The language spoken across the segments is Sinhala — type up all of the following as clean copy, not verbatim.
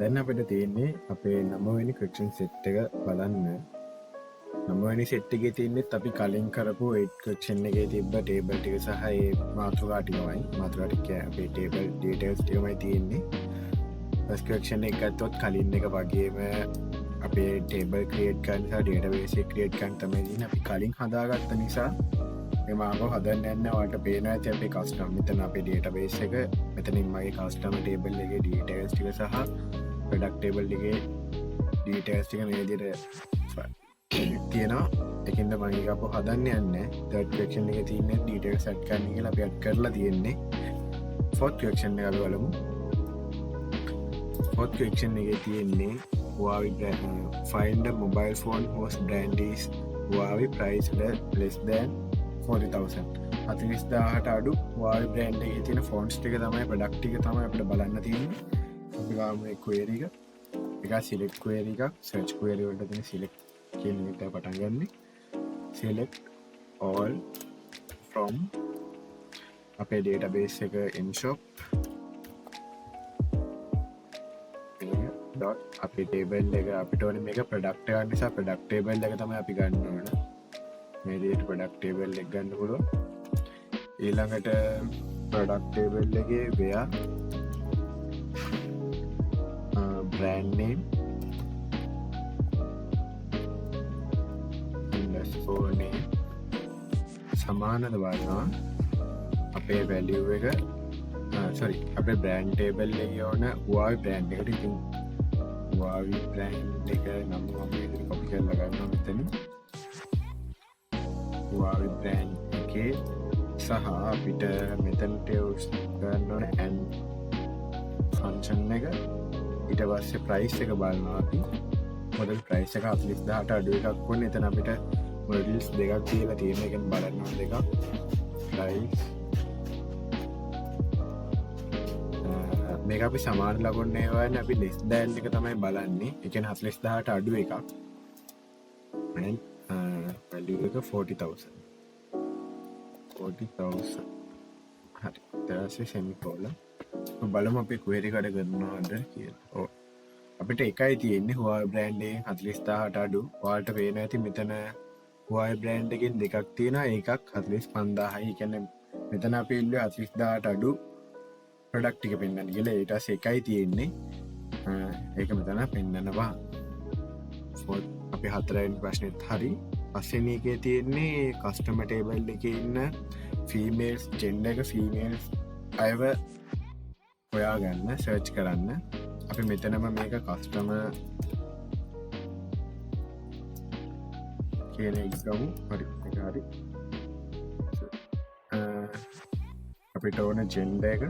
දැන් අපිට තියෙන්නේ අපේ 9 වෙනි ක්වෙස්චන් සෙට් එක බලන්න. 9 වෙනි සෙට් එකේ තියෙන්නේ අපි කලින් කරපු 8 ක්වෙස්චන් එකේ තිබ්බ ටේබල් ටික සහ ඒ මාතෘකා ටිකමයි. මාතෘකා ටික අපේ ටේබල් ඩීටේල්ස් ටිකමයි තියෙන්නේ. ෆස්ට් ක්වෙස්චන් එක ගත්තොත් කලින් එක වගේම අපේ ටේබල් ක්‍රියේට් කරන්න සහ ඩේටාබේස් එක ක්‍රියේට් කරන්න තමයි තියෙන්නේ. අපි කලින් හදාගත්ත නිසා මේ මාව හදන්න යන්න ඔයාලට පේනවා ඇති අපේ කස්ටම් මෙතන අපේ ඩේටාබේස් එක මෙතනින් මගේ කස්ටමර් ටේබල් එකේ ඩීටේල්ස් ටික සහ ප්‍රොඩක්ට් ටේබල් එකේ ඩීටේල්ස් ටික මේ විදිහට තියෙනවා. ඒකින්ද මම ඒක අපෝ හදන්න යන්නේ තර්ඩ් ක්වෙස්චන් එකේ තියෙන ඩීටේල්ස් ඇඩ් කරන්න කියලා අපි ඇඩ් කරලා තියෙන්නේ. ෆෝර්ත් ක්වෙස්චන් එක අපි බලමු. ෆෝර්ත් ක්වෙස්චන් එකේ තියෙන්නේ Huawei find a mobile phone whose brand is Huawei priced less than 40,000. 40,000ට අඩු Huawei brand එකේ තියෙන ෆෝන්ස් ටික තමයි ප්‍රොඩක්ට් ටික තමයි අපිට බලන්න තියෙන්නේ. අපි ගාමු මේ query එක. ඒක select query එකක් search query වලට තියෙන select කියන එකට පටන් ගන්න. select all from අපේ database එක inshop dot අපේ table එක අපිට ඕනේ මේක product එක නිසා product table එක තමයි අපි ගන්න ඕන. මේ විදිහට product table එක ගන්න පුළුවන්. ඊළඟට product table එකේ where brand name underscore name සමානද බලනවා අපේ value එක අපේ brand table එකේ ඕන Huawei brand එකට. ඉතින් Huawei brand එක නම් මම මේකට copy කරලා ගන්නවා මෙතන. Huawei brand එකේ සහ අපිට මෙතනට use කරන්න ඕන and function එක. ඊට පස්සේ price එක බලනවා අපි. model price එක 40,000ට අඩු එකක් වුණේ. එතන අපිට models දෙකක් කියලා තියෙන එකෙන් බලන්න ඕන දෙකක්. price මේක අපි සමාන ලකුණු ඒවානේ අපි less than එක තමයි බලන්නේ. ඒ කියන්නේ 40,000ට අඩු එකක්. and value එක 40,000. 40,000. හරි. ඊට පස්සේ semicolon. බලමු අපි query කඩ කරනවද කියලා. ඔව්. අපිට එකයි තියෙන්නේ Huawei brand එකෙන් 40,000ට අඩු. ඔයාලට පේනවා ඇති මෙතන Huawei brand එකෙන් දෙකක් තියෙනවා. එකක් 45,000යි. ඒ කියන්නේ මෙතන අපි ඉල්ලුවේ 40,000ට අඩු ප්‍රොඩක්ට් ටික පෙන්වන්න කියලා. ඊට පස්සේ එකයි තියෙන්නේ. ඒක මෙතන පෙන්වනවා. අපි හතරවෙනි ප්‍රශ්නෙත් හරි. පස්වෙනි එකේ තියෙන්නේ කස්ටමර් ටේබල් එකේ ඉන්න females gender එක females අයව හොයාගන්න සර්ච් කරන්න. අපි මෙතනම මේක කස්ටමර් කියන එක ගමු. හරි ඒක හරි. අපිට ඕන gender එක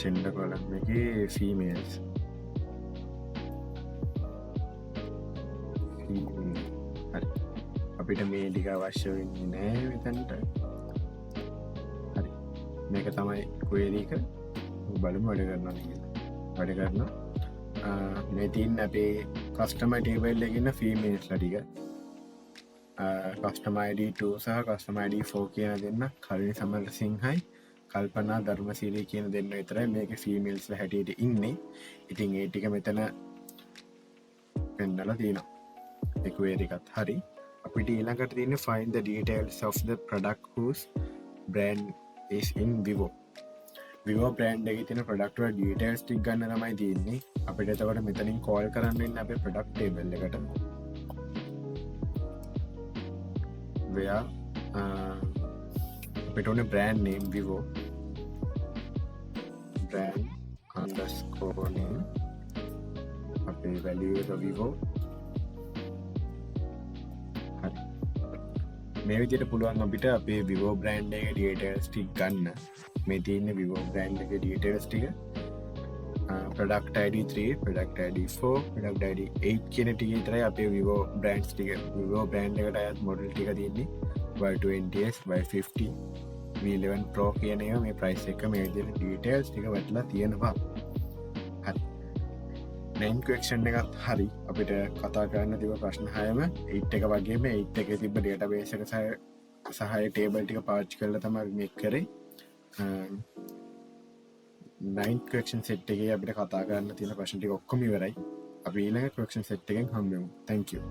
gender column එකේ females හරි. අපිට මේ ටික අවශ්‍ය වෙන්නේ නෑ මෙතනට. හරි මේක තමයි query එක. බලමු වැඩ කරනවා කියලා. වැඩ කරනවා. මේ තියෙන අපේ customer table එකේ ඉන්න females ලා ටික. customer id 2 සහ customer id 4 කියන දෙන්න කලින් සමරසිංහයි කල්පනා ධර්මසිරි කියන දෙන්න විතරයි මේකේ females ලා හැටියට ඉන්නේ. ඉතින් ඒ ටික මෙතන පෙන්නලා තියෙනවා. ඒ query එකත් හරි. අපිට ඊළඟට තියෙන්නේ find the details of the product whose brand is in Vivo. Vivo brand එකේ තියෙන product වල details ටික ගන්න තමයි තියෙන්නේ. අපිට එතකොට මෙතනින් call කරන්න වෙන්නේ අපේ product table එකට. where අපිට ඕනේ brand name Vivo brand underscore name අපේ value එක Vivo. මේ විදිහට පුළුවන් අපිට අපේ Vivo brand එකේ details ටික ගන්න. මේ තියෙන්නේ Vivo brand එකේ details ටික. product id 3 product id 4 product id 8 කියන ටික විතරයි අපේ Vivo brands ටික. Vivo brand එකට අයත් model ටික තියෙන්නේ Y20s Y50 V11 Pro කියන ඒවා. මේ price එක මේ විදිහට details ටික වටලා තියෙනවා. හරි. main question එකත් හරි. අපිට කතා කරන්න තිබ්බ ප්‍රශ්න 6ම 8 එක වගේම 8 එකේ තිබ්බ database එක සහ table ටික පාවිච්චි කරලා තමයි මේක කරේ. 9 කරක්ෂන් සෙට් එකේ අපිට කතා කරන්න තියෙන ප්‍රශ්න ටික ඔක්කොම ඉවරයි. අපි ඊළඟ කරක්ෂන් සෙට් එකෙන් හම්බෙමු. Thank you.